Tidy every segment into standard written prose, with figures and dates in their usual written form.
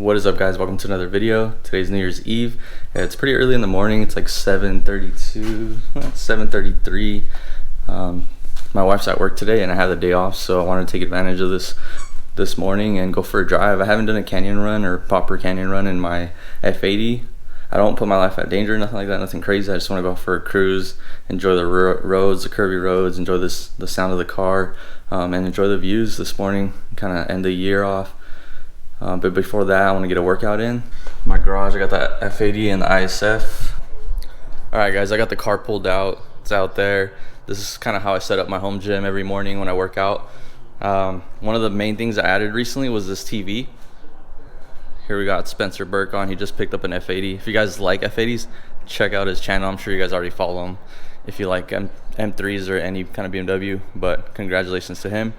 What is up, guys? Welcome to another video. Today's New Year's Eve. It's pretty early in the morning. It's like 7:32, 7:33. My wife's at work today and I have the day off, so I wanted to take advantage of this morning and go for a drive. I haven't done a canyon run or proper canyon run in my F80. I don't put my life at danger, nothing like that, nothing crazy. I just want to go for a cruise, enjoy the roads, the curvy roads, enjoy the sound of the car, and enjoy the views this morning, kind of end the year off. But before that, I want to get a workout in. My garage, I got the F80 and the ISF. Alright guys, I got the car pulled out. It's out there. This is kind of how I set up my home gym every morning when I work out. One of the main things I added recently was this TV. Here we got Spencer Burke on. He just picked up an F80. If you guys like F80s, check out his channel. I'm sure you guys already follow him if you like M3s or any kind of BMW, but congratulations to him.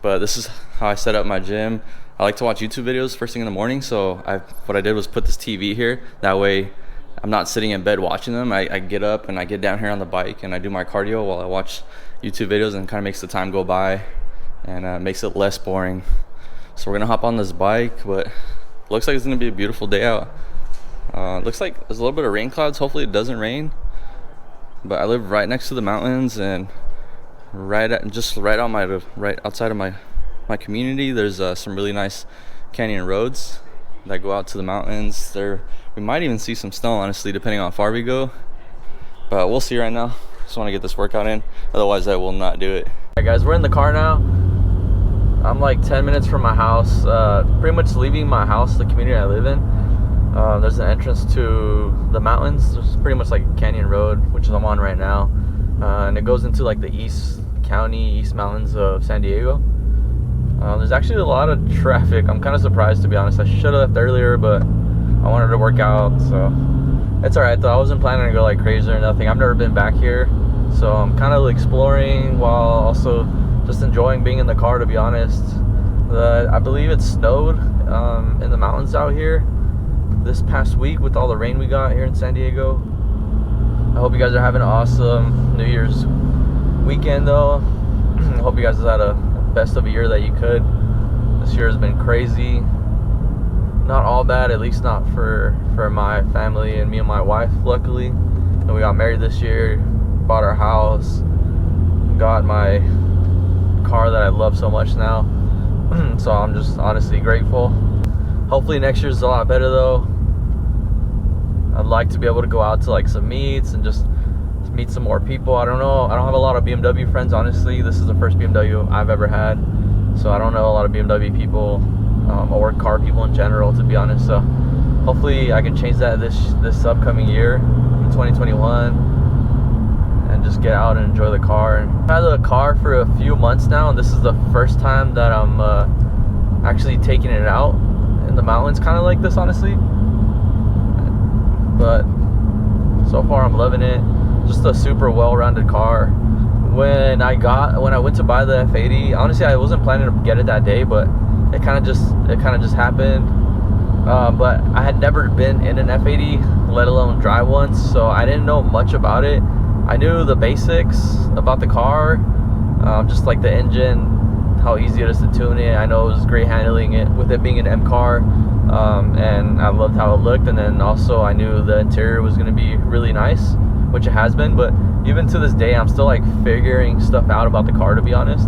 But this is how I set up my gym. I like to watch YouTube videos first thing in the morning, so what I did was put this TV here. That way I'm not sitting in bed watching them. I get up and I get down here on the bike and I do my cardio while I watch YouTube videos, and kind of makes the time go by and makes it less boring. So we're gonna hop on this bike, but looks like it's gonna be a beautiful day out. Looks like there's a little bit of rain clouds. Hopefully it doesn't rain, but I live right next to the mountains, and right outside of my community there's some really nice canyon roads that go out to the mountains. We might even see some snow, honestly, depending on how far we go, but we'll see. Right now just want to get this workout in, otherwise I will not do it. Alright guys, we're in the car now. I'm like 10 minutes from my house, pretty much leaving my house, the community I live in. There's an entrance to the mountains. There's pretty much like a canyon road, which I'm on right now, and it goes into like the East Mountains of San Diego. There's actually a lot of traffic. I'm kind of surprised, to be honest. I should have left earlier, but I wanted to work out, so it's alright though. I wasn't planning to go like crazy or nothing. I've never been back here, so I'm kind of exploring while also just enjoying being in the car, to be honest. I believe it snowed in the mountains out here this past week with all the rain we got here in San Diego. I hope you guys are having an awesome New Year's weekend though. I hope you guys had a best of a year that you could. This year has been crazy. Not all bad, at least not for my family and me and my wife, luckily. And we got married this year, bought our house, got my car that I love so much now. So I'm just honestly grateful. Hopefully next year's a lot better though. I'd like to be able to go out to like some meets and just meet some more people. I don't know, I don't have a lot of BMW friends, honestly. This is the first BMW I've ever had, so I don't know a lot of BMW people or car people in general, to be honest. So hopefully I can change that this upcoming year in 2021 and just get out and enjoy the car. I've had the car for a few months now, and this is the first time that I'm actually taking it out in the mountains kind of like this, honestly. But so far I'm loving it. Just a super well-rounded car. When I went to buy the F80, honestly I wasn't planning to get it that day, but it kind of just happened. But I had never been in an F80, let alone drive one, so I didn't know much about it. I knew the basics about the car, just like the engine, how easy it is to tune it. I know it was great handling it with it being an M car, and I loved how it looked. And then also I knew the interior was going to be really nice, which it has been. But even to this day I'm still like figuring stuff out about the car, to be honest.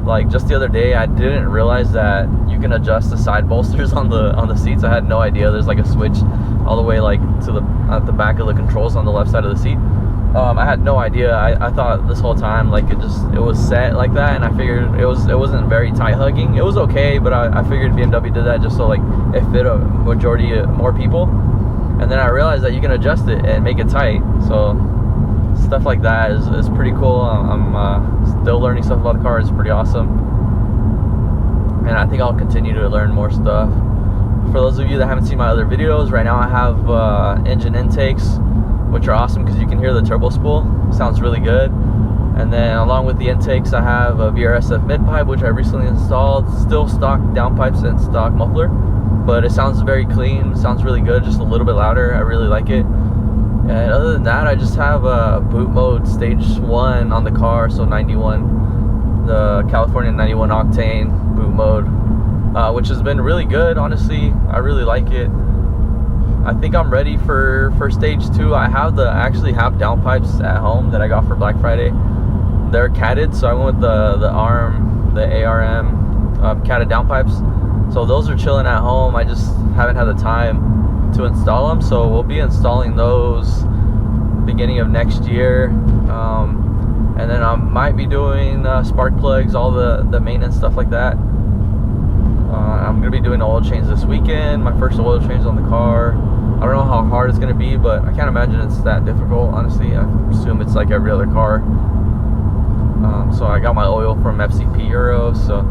Like just the other day I didn't realize that you can adjust the side bolsters on the seats. I had no idea there's like a switch all the way like to at the back of the controls on the left side of the seat. I had no idea. I thought this whole time like it was set like that, and I figured it wasn't very tight hugging. It was okay, but I figured BMW did that just so like it fit a majority of more people. And then I realized that you can adjust it and make it tight. So stuff like that is pretty cool. I'm still learning stuff about the car. It's pretty awesome, and I think I'll continue to learn more stuff. For those of you that haven't seen my other videos, right now I have engine intakes, which are awesome because you can hear the turbo spool. Sounds really good. And then along with the intakes I have a VRSF mid pipe, which I recently installed. Still stock downpipes and stock muffler, but it sounds very clean. It sounds really good, just a little bit louder. I really like it. And other than that, I just have a boot mode stage 1 on the car, so 91, the California 91 octane boot mode. which has been really good. Honestly, I really like it. I think I'm ready for stage 2. I actually have downpipes at home that I got for Black Friday. They're catted, so I went with the ARM catted downpipes. So those are chilling at home. I just haven't had the time to install them, so we'll be installing those beginning of next year. And then I might be doing spark plugs, all the maintenance stuff like that. I'm gonna be doing oil change this weekend, my first oil change on the car. I don't know how hard it's gonna be, but I can't imagine it's that difficult, honestly. I assume it's like every other car. So I got my oil from FCP Euro, so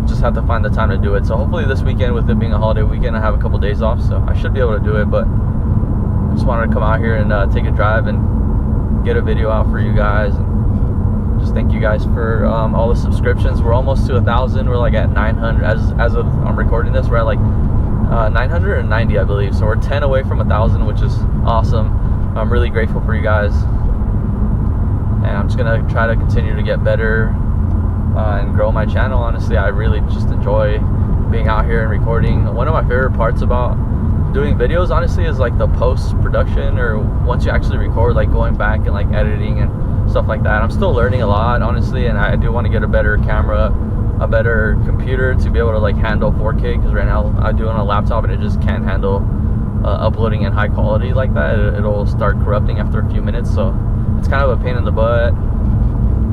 just have to find the time to do it. So hopefully this weekend, with it being a holiday weekend, I have a couple days off, so I should be able to do it. But I just wanted to come out here and take a drive and get a video out for you guys. And just thank you guys for all the subscriptions. We're almost to 1,000. We're like at 900 as of I'm recording this. We're at like 990, I believe. So we're 10 away from 1,000, which is awesome. I'm really grateful for you guys, and I'm just gonna try to continue to get better and grow my channel. Honestly, I really just enjoy being out here and recording. One of my favorite parts about doing videos, honestly, is like the post-production, or once you actually record, like going back and like editing and stuff like that. I'm still learning a lot, honestly, and I do want to get a better camera, a better computer to be able to like handle 4K, because right now I do it on a laptop and it just can't handle uploading in high quality like that. It'll start corrupting after a few minutes, so it's kind of a pain in the butt.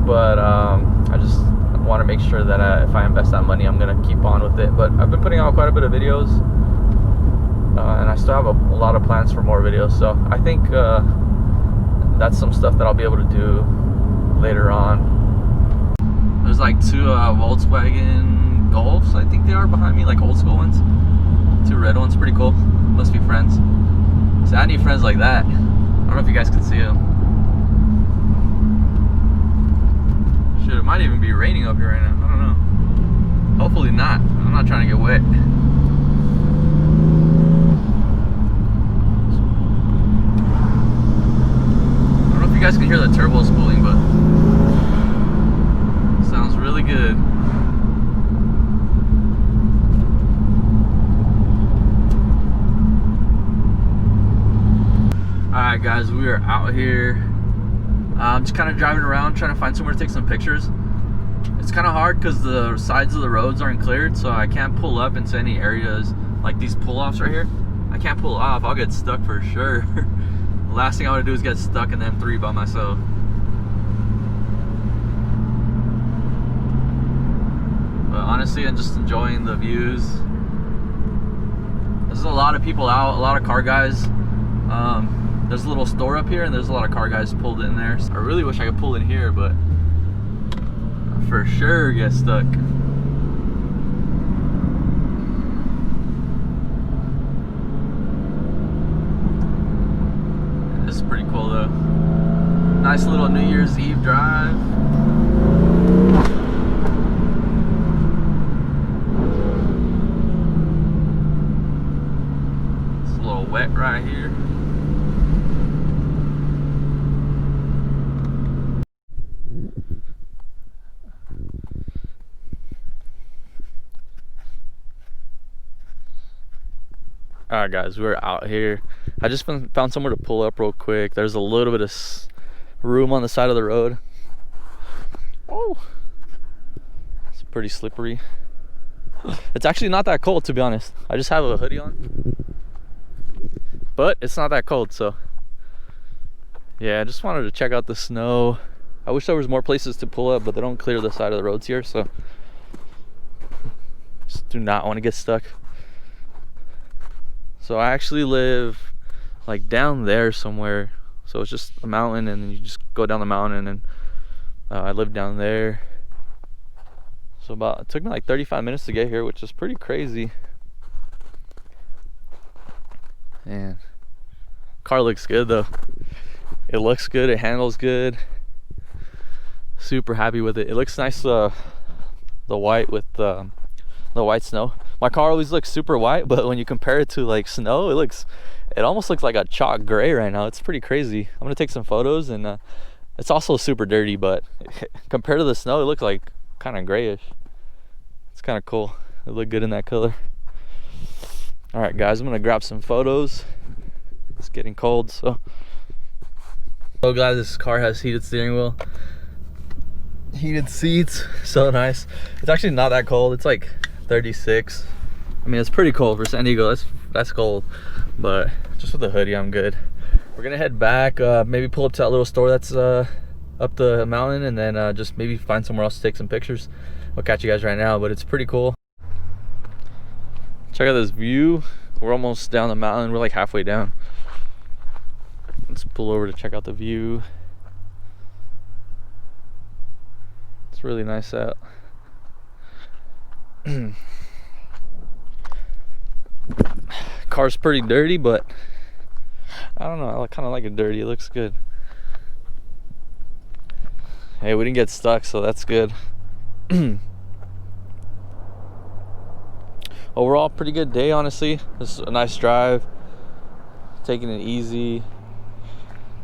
But I just want to make sure that if I invest that money, I'm gonna keep on with it. But I've been putting out quite a bit of videos, and I still have a lot of plans for more videos, so I think that's some stuff that I'll be able to do later on. There's like 2 Volkswagen Golfs, I think they are, behind me, like old school ones. 2 red ones, pretty cool. Must be friends. So I need friends like that. I don't know if you guys can see them. Shit, it might even be raining up here right now. I don't know. Hopefully not. I'm not trying to get wet. I don't know if you guys can hear the turbo spooling, but it sounds really good. Alright guys, we are out here. I'm just kind of driving around trying to find somewhere to take some pictures. It's kind of hard because the sides of the roads aren't cleared, so I can't pull up into any areas like these pull-offs right here. I can't pull off, I'll get stuck for sure. The last thing I want to do is get stuck in the M3 by myself. But honestly, I'm just enjoying the views. There's a lot of people out, a lot of car guys. There's a little store up here, and there's a lot of car guys pulled in there. So I really wish I could pull in here, but I for sure get stuck. This is pretty cool though. Nice little New Year's Eve drive. It's a little wet right here. Alright guys, we're out here. I just found somewhere to pull up real quick. There's a little bit of room on the side of the road. Oh, it's pretty slippery. It's actually not that cold, to be honest. I just have a hoodie on, but it's not that cold. So yeah, I just wanted to check out the snow. I wish there was more places to pull up, but they don't clear the side of the roads here, so just do not want to get stuck. So I actually live like down there somewhere. So it's just a mountain, and then you just go down the mountain, and I live down there. So it took me like 35 minutes to get here, which is pretty crazy. And car looks good though. It looks good, it handles good. Super happy with it. It looks nice, the white with the white snow. My car always looks super white, but when you compare it to like snow, it almost looks like a chalk gray right now. It's pretty crazy. I'm gonna take some photos, and it's also super dirty, but compared to the snow, it looks like kind of grayish. It's kind of cool. It looked good in that color. All right, guys, I'm gonna grab some photos. It's getting cold, so. So guys, this car has heated steering wheel, heated seats, so nice. It's actually not that cold. It's like 36. I mean, it's pretty cold for San Diego. That's cold, but just with the hoodie, I'm good. We're gonna head back, maybe pull up to that little store that's up the mountain, and then just maybe find somewhere else to take some pictures. I'll catch you guys right now, but it's pretty cool. Check out this view. We're almost down the mountain. We're like halfway down. Let's pull over to check out the view. It's really nice out. Car's pretty dirty, but I don't know, I kind of like it dirty. It looks good. Hey, we didn't get stuck, so that's good. Overall, pretty good day, honestly. Just a nice drive, taking it easy,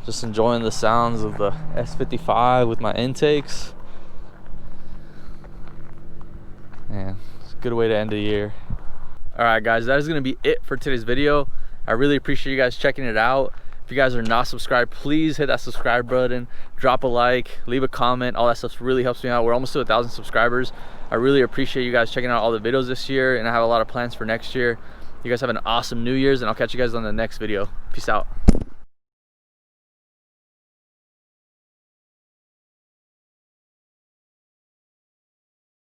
just enjoying the sounds of the S55 with my intakes. Man, it's a good way to end the year. All right, guys, that is gonna be it for today's video. I really appreciate you guys checking it out. If you guys are not subscribed, please hit that subscribe button, drop a like, leave a comment. All that stuff really helps me out. We're almost to 1,000 subscribers. I really appreciate you guys checking out all the videos this year, and I have a lot of plans for next year. You guys have an awesome New Year's, and I'll catch you guys on the next video. Peace out.